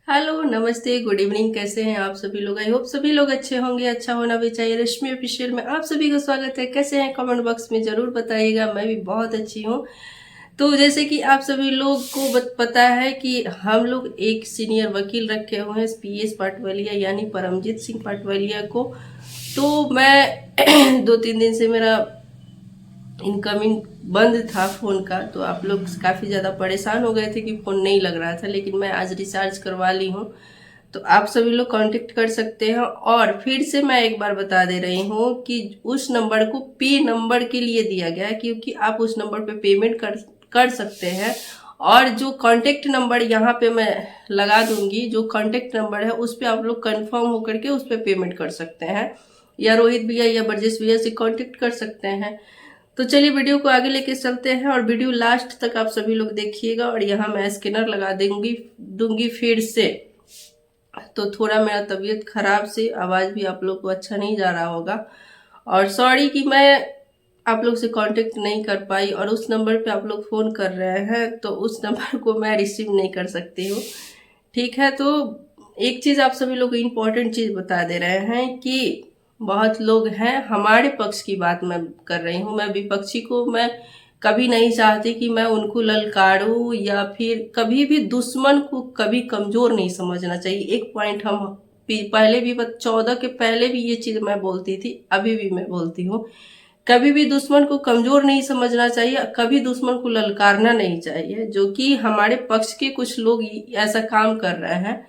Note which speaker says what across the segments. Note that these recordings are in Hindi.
Speaker 1: हेलो, नमस्ते, गुड इवनिंग। कैसे हैं आप सभी लोग? आई होप सभी लोग अच्छे होंगे। अच्छा होना भी चाहिए। रश्मि ऑफिशियल में आप सभी का स्वागत है। कैसे हैं कमेंट बॉक्स में जरूर बताइएगा। मैं भी बहुत अच्छी हूँ। तो जैसे कि आप सभी लोग को पता है कि हम लोग एक सीनियर वकील रखे हुए हैं पीएस पाटवलिया यानी परमजीत सिंह पाटवलिया को। तो मैं 2-3 दिन से मेरा इनकमिंग बंद था फ़ोन का, तो आप लोग काफ़ी ज़्यादा परेशान हो गए थे कि फ़ोन नहीं लग रहा था, लेकिन मैं आज रिचार्ज करवा ली हूँ। तो आप सभी लोग कांटेक्ट कर सकते हैं। और फिर से मैं एक बार बता दे रही हूँ कि उस नंबर को पे नंबर के लिए दिया गया है, क्योंकि आप उस नंबर पे पेमेंट कर सकते हैं। और जो कांटेक्ट नंबर यहाँ पे मैं लगा दूंगी, जो कांटेक्ट नंबर है उस पर आप लोग कंफर्म होकर के उस पर पेमेंट कर सकते हैं, या रोहित भैया या ब्रजेश भैया से कांटेक्ट कर सकते हैं। तो चलिए वीडियो को आगे लेके चलते हैं और वीडियो लास्ट तक आप सभी लोग देखिएगा। और यहाँ मैं स्कैनर लगा दूंगी फिर से। तो थोड़ा मेरा तबीयत खराब से आवाज़ भी आप लोग को अच्छा नहीं जा रहा होगा, और सॉरी कि मैं आप लोग से कांटेक्ट नहीं कर पाई। और उस नंबर पे आप लोग फ़ोन कर रहे हैं तो उस नंबर को मैं रिसीव नहीं कर सकती हूँ। ठीक है। तो एक चीज़ आप सभी लोग को इम्पोर्टेंट चीज़ बता दे रहे हैं कि बहुत लोग हैं, हमारे पक्ष की बात मैं कर रही हूँ। मैं विपक्षी को मैं कभी नहीं चाहती कि मैं उनको ललकारूं, या फिर कभी भी दुश्मन को कभी कमज़ोर नहीं समझना चाहिए। एक पॉइंट हम पहले भी 14 के पहले भी ये चीज़ मैं बोलती थी, अभी भी मैं बोलती हूँ। कभी भी दुश्मन को कमज़ोर नहीं समझना चाहिए, कभी दुश्मन को ललकारना नहीं चाहिए। जो कि हमारे पक्ष के कुछ लोग ऐसा काम कर रहे हैं।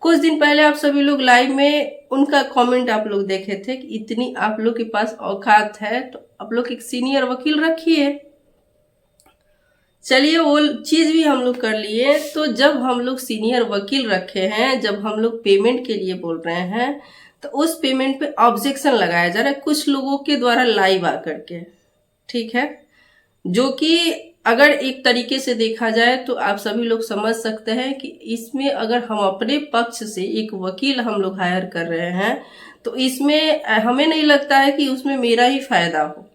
Speaker 1: कुछ दिन पहले आप सभी लोग लाइव में उनका कमेंट आप लोग देखे थे कि इतनी आप लोग के पास औकात है तो आप लोग एक सीनियर वकील रखिए। चलिए वो चीज भी हम लोग कर लिए। तो जब हम लोग सीनियर वकील रखे हैं, जब हम लोग पेमेंट के लिए बोल रहे हैं, तो उस पेमेंट पे ऑब्जेक्शन लगाया जा रहा है कुछ लोगों के द्वारा लाइव आकर के। ठीक है। जो कि अगर एक तरीके से देखा जाए तो आप सभी लोग समझ सकते हैं कि इसमें अगर हम अपने पक्ष से एक वकील हम लोग हायर कर रहे हैं, तो इसमें हमें नहीं लगता है कि उसमें मेरा ही फायदा हो।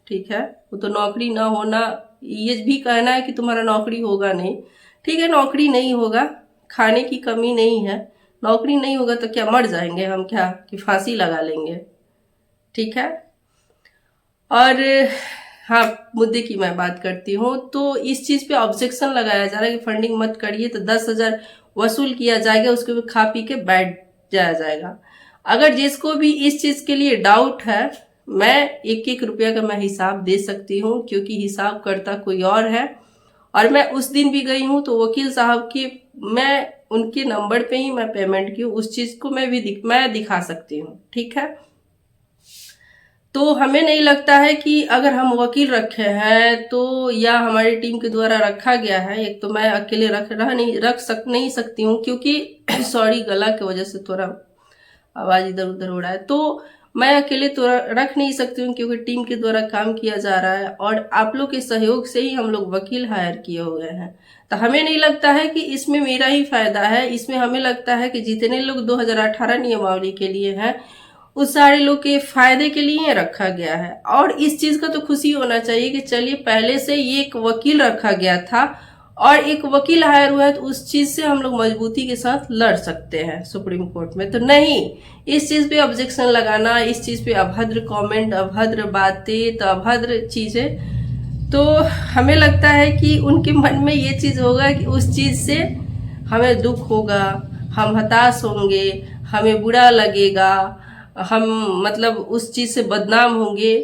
Speaker 1: ठीक है। वो तो नौकरी ना होना, ये भी कहना है कि तुम्हारा नौकरी होगा नहीं। ठीक है, नौकरी नहीं होगा, खाने की कमी नहीं है। नौकरी नहीं होगा तो क्या मर जाएंगे हम, क्या कि फांसी लगा लेंगे? ठीक है। और हाँ, मुद्दे की मैं बात करती हूँ। तो इस चीज पे ऑब्जेक्शन लगाया जा रहा है कि फंडिंग मत करिए, तो 10,000 वसूल किया जाएगा, उसके बाद खा पी के बैठ जाया जाएगा। अगर जिसको भी इस चीज के लिए डाउट है, मैं एक एक रुपया का मैं हिसाब दे सकती हूँ, क्योंकि हिसाब करता कोई और है। और मैं उस दिन भी गई हूँ तो वकील साहब की मैं उनके नंबर पे ही मैं पेमेंट की, उस चीज को मैं दिखा सकती हूँ। ठीक है। तो हमें नहीं लगता है कि अगर हम वकील रखे हैं तो, या हमारी टीम के द्वारा रखा गया है, एक तो मैं अकेले रख नहीं सकती हूँ, क्योंकि सॉरी गला की वजह से थोड़ा आवाज इधर उधर हो रहा है। तो मैं अकेले तो रख नहीं सकती हूँ, क्योंकि टीम के द्वारा काम किया जा रहा है और आप लोग के सहयोग से ही हम लोग वकील हायर किए हुए हैं। तो हमें नहीं लगता है कि इसमें मेरा ही फायदा है। इसमें हमें लगता है कि जितने लोग 2018 नियमावली के लिए हैं, उस सारे लोग के फायदे के लिए रखा गया है। और इस चीज का तो खुशी होना चाहिए कि चलिए पहले से ये एक वकील रखा गया था और एक वकील हायर हुआ है, तो उस चीज से हम लोग मजबूती के साथ लड़ सकते हैं सुप्रीम कोर्ट में। तो नहीं, इस चीज पे ऑब्जेक्शन लगाना, इस चीज पे अभद्र कमेंट, अभद्र बातें, तो अभद्र चीजें, तो हमें लगता है कि उनके मन में ये चीज होगा कि उस चीज से हमें दुख होगा, हम हताश होंगे, हमें बुरा लगेगा, हम मतलब उस चीज से बदनाम होंगे।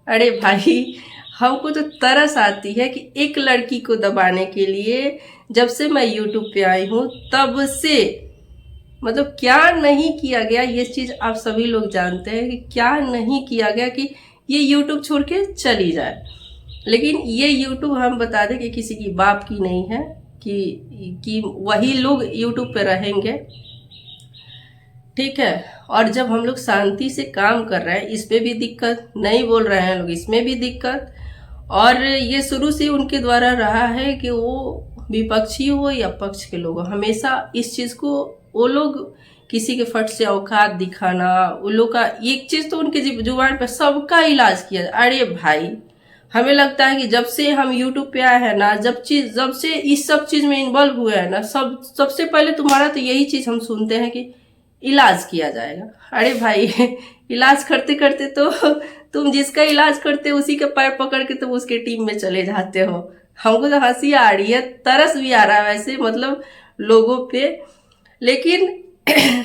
Speaker 1: अरे भाई, हमको तो तरस आती है कि एक लड़की को दबाने के लिए जब से मैं यूट्यूब पे आई हूँ तब से, मतलब क्या नहीं किया गया, ये चीज आप सभी लोग जानते हैं कि क्या नहीं किया गया कि ये यूट्यूब छोड़ के चली जाए। लेकिन ये यूट्यूब हम बता दें कि किसी की बाप की नहीं है, कि वही लोग यूट्यूब पे रहेंगे। ठीक है। और जब हम लोग शांति से काम कर रहे हैं, इस पे भी दिक्कत नहीं बोल रहे हैं लोग, इसमें भी दिक्कत। और ये शुरू से उनके द्वारा रहा है कि वो विपक्षी हो या पक्ष के लोग, हमेशा इस चीज को वो लोग किसी के फट से औकात दिखाना, वो लोग का एक चीज तो उनके जुबान पे सबका इलाज किया। अरे भाई, हमें लगता है कि जब से हम यूट्यूब पे आए हैं ना, जब से इस सब चीज में इन्वॉल्व हुए हैं ना, सबसे पहले तुम्हारा तो यही चीज हम सुनते हैं कि इलाज किया जाएगा। अरे भाई इलाज करते करते तो तुम जिसका इलाज करते हो उसी के पैर पकड़ के तुम उसके टीम में चले जाते हो। हमको तो हंसी आ रही है, तरस भी आ रहा है वैसे मतलब लोगों पे, लेकिन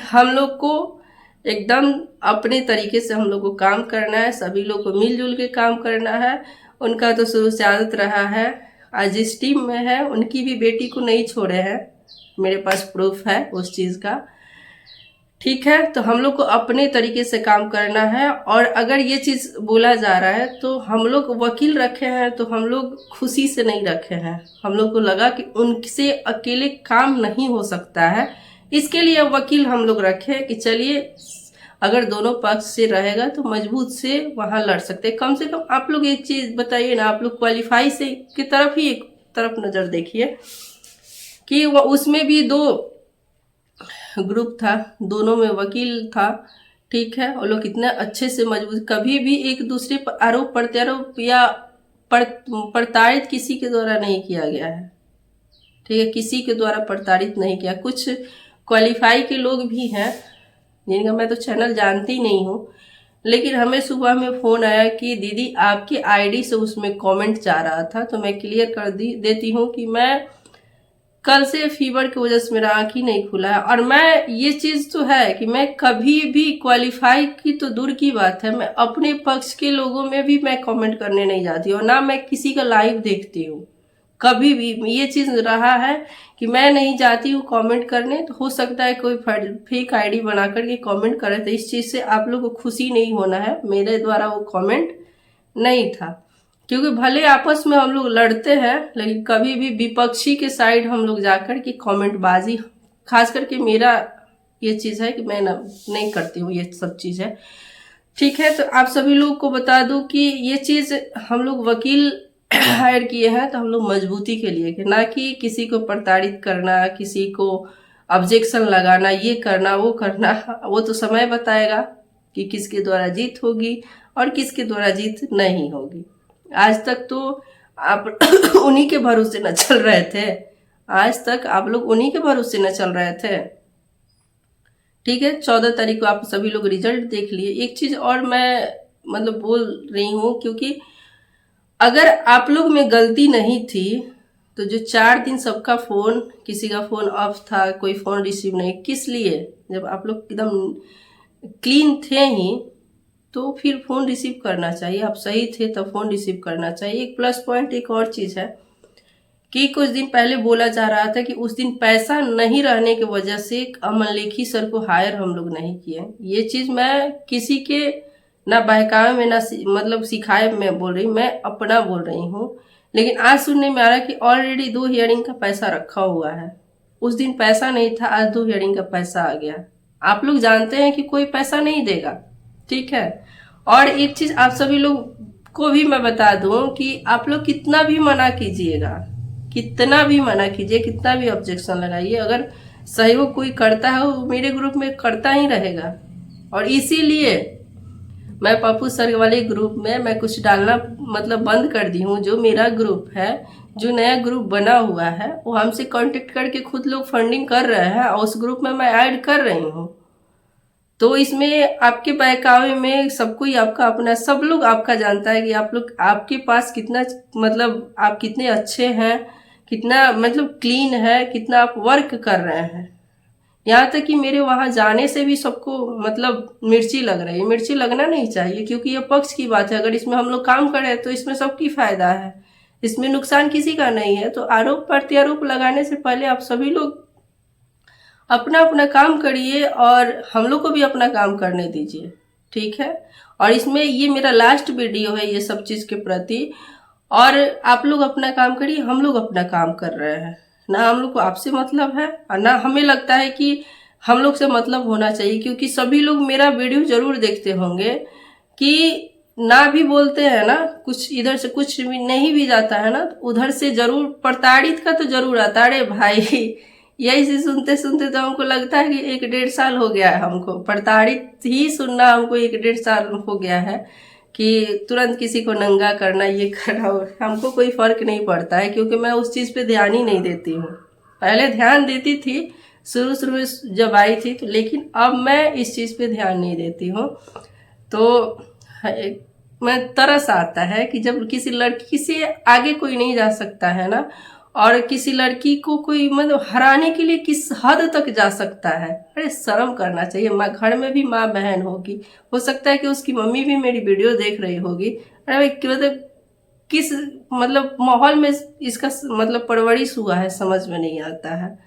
Speaker 1: हम लोग को एकदम अपने तरीके से हम लोग को काम करना है, सभी लोग को मिलजुल के काम करना है। उनका तो शुरू से आदत रहा है, आज जिस टीम में है उनकी भी बेटी को नहीं छोड़े हैं, मेरे पास प्रूफ है उस चीज़ का। ठीक है, तो हम लोग को अपने तरीके से काम करना है। और अगर ये चीज़ बोला जा रहा है तो हम लोग वकील रखे हैं तो हम लोग खुशी से नहीं रखे हैं, हम लोग को लगा कि उनसे अकेले काम नहीं हो सकता है, इसके लिए वकील हम लोग रखे कि चलिए अगर दोनों पक्ष से रहेगा तो मजबूत से वहां लड़ सकते हैं। कम से कम आप लोग एक चीज बताइए ना, आप लोग क्वालिफाई से की तरफ ही एक तरफ नजर देखिए कि उसमें भी 2 ग्रुप था, दोनों में वकील था। ठीक है, और लोग कितने अच्छे से मजबूत, कभी भी एक दूसरे पर आरोप प्रत्यारोप या प्रताड़ित किसी के द्वारा नहीं किया गया है। ठीक है, किसी के द्वारा प्रताड़ित नहीं किया। कुछ क्वालिफाई के लोग भी हैं जिनका मैं तो चैनल जानती नहीं हूँ, लेकिन हमें सुबह में फ़ोन आया कि दीदी आपकी आईडी से उसमें कमेंट जा रहा था, तो मैं क्लियर कर देती हूँ कि मैं कल से फीवर की वजह से मेरा आँख ही नहीं खुला है। और मैं ये चीज़ तो है कि मैं कभी भी क्वालिफाई की तो दूर की बात है, मैं अपने पक्ष के लोगों में भी मैं कमेंट करने नहीं जाती हूँ, ना मैं किसी का लाइव देखती हूँ। कभी भी ये चीज़ रहा है कि मैं नहीं जाती हूँ कमेंट करने। तो हो सकता है कोई फेक आईडी बना करके कमेंट करे, तो इस चीज़ से आप लोग को खुशी नहीं होना है, मेरे द्वारा वो कमेंट नहीं था। क्योंकि भले आपस में हम लोग लड़ते हैं, लेकिन कभी भी विपक्षी के साइड हम लोग जाकर के कमेंट बाजी, खास करके मेरा ये चीज़ है कि मैं नहीं करती हूँ ये सब चीज़ है। ठीक है, तो आप सभी लोग को बता दूं कि ये चीज़ हम लोग वकील हायर किए हैं तो हम लोग मजबूती के लिए, कि ना कि किसी को प्रताड़ित करना, किसी को ऑब्जेक्शन लगाना, ये करना वो करना। वो तो समय बताएगा कि किसके द्वारा जीत होगी और किसके द्वारा जीत नहीं होगी। आज तक तो आप उन्हीं के भरोसे न चल रहे थे, आज तक आप लोग उन्हीं के भरोसे न चल रहे थे। ठीक है, 14 तारीख को आप सभी लोग रिजल्ट देख लिए। एक चीज और मैं मतलब बोल रही हूँ, क्योंकि अगर आप लोग में गलती नहीं थी तो जो 4 दिन सबका फोन, किसी का फोन ऑफ था, कोई फोन रिसीव नहीं, किस लिए? जब आप लोग एकदम क्लीन थे ही तो फिर फोन रिसीव करना चाहिए। आप सही थे तो फोन रिसीव करना चाहिए। एक प्लस पॉइंट एक और चीज है कि कुछ दिन पहले बोला जा रहा था कि उस दिन पैसा नहीं रहने की वजह से अमन लेखी सर को हायर हम लोग नहीं किए। ये चीज मैं किसी के ना बहकावे में ना मतलब सिखाए में बोल रही, मैं अपना बोल रही हूँ। लेकिन आज सुनने में आ रहा है कि ऑलरेडी 2 हियरिंग का पैसा रखा हुआ है। उस दिन पैसा नहीं था, आज 2 हियरिंग का पैसा आ गया। आप लोग जानते हैं कि कोई पैसा नहीं देगा। ठीक है, और एक चीज आप सभी लोग को भी मैं बता दूं कि आप लोग कितना भी मना कीजिएगा, कितना भी मना कीजिए, कितना भी ऑब्जेक्शन लगाइए, अगर सहयोग कोई करता है वो मेरे ग्रुप में करता ही रहेगा। और इसीलिए मैं पप्पू सर वाले ग्रुप में मैं कुछ डालना मतलब बंद कर दी हूँ। जो मेरा ग्रुप है, जो नया ग्रुप बना हुआ है, वो हमसे कांटेक्ट करके खुद लोग फंडिंग कर रहे हैं और उस ग्रुप में मैं ऐड कर रही हूँ। तो इसमें आपके बहकावे में सब कोई आपका अपना, सब लोग आपका जानता है कि आप लोग, आपके पास कितना मतलब आप कितने अच्छे हैं, कितना मतलब क्लीन है, कितना आप वर्क कर रहे हैं। यहाँ तक कि मेरे वहां जाने से भी सबको मतलब मिर्ची लग रही है। मिर्ची लगना नहीं चाहिए, क्योंकि ये पक्ष की बात है। अगर इसमें हम लोग काम करें तो इसमें सबकी फायदा है, इसमें नुकसान किसी का नहीं है। तो आरोप प्रत्यारोप लगाने से पहले आप सभी लोग अपना अपना काम करिए और हम लोग को भी अपना काम करने दीजिए। ठीक है, और इसमें ये मेरा लास्ट वीडियो है ये सब चीज के प्रति। और आप लोग अपना काम करिए, हम लोग अपना काम कर रहे हैं। ना हम लोग को आपसे मतलब है और ना हमें लगता है कि हम लोग से मतलब होना चाहिए, क्योंकि सभी लोग मेरा वीडियो जरूर देखते होंगे कि ना भी बोलते हैं ना, कुछ इधर से कुछ भी नहीं भी जाता है ना, तो उधर से जरूर प्रताड़ित का तो जरूर आता। अरे भाई यही से सुनते सुनते तो हमको लगता है कि 1-1.5 साल हो गया है हमको, प्रताड़ित ही सुनना हमको 1-1.5 साल हो गया है। कि तुरंत किसी को नंगा करना, ये करना, हमको कोई फर्क नहीं पड़ता है, क्योंकि मैं उस चीज़ पे ध्यान ही नहीं देती हूँ। पहले ध्यान देती थी शुरू शुरू में जब आई थी तो, लेकिन अब मैं इस चीज़ पे ध्यान नहीं देती हूँ। तो मैं तरस आता है कि जब किसी लड़की से आगे कोई नहीं जा सकता है ना, और किसी लड़की को कोई मतलब हराने के लिए किस हद तक जा सकता है। अरे शर्म करना चाहिए। माँ घर में भी माँ बहन होगी, हो सकता है कि उसकी मम्मी भी मेरी वीडियो देख रही होगी। अरे भाई मतलब किस मतलब माहौल में इसका मतलब परवरिश हुआ है, समझ में नहीं आता है।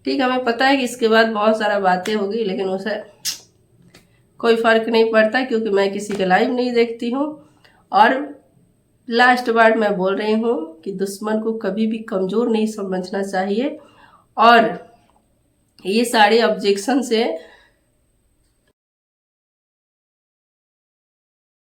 Speaker 1: ठीक है, हमें पता है कि इसके बाद बहुत सारा बातें होगी, लेकिन उसे कोई फर्क नहीं पड़ता, क्योंकि मैं किसी के लाइव नहीं देखती हूँ। और लास्ट बार मैं बोल रही हूँ कि दुश्मन को कभी भी कमज़ोर नहीं समझना चाहिए, और ये सारे ऑब्जेक्शन से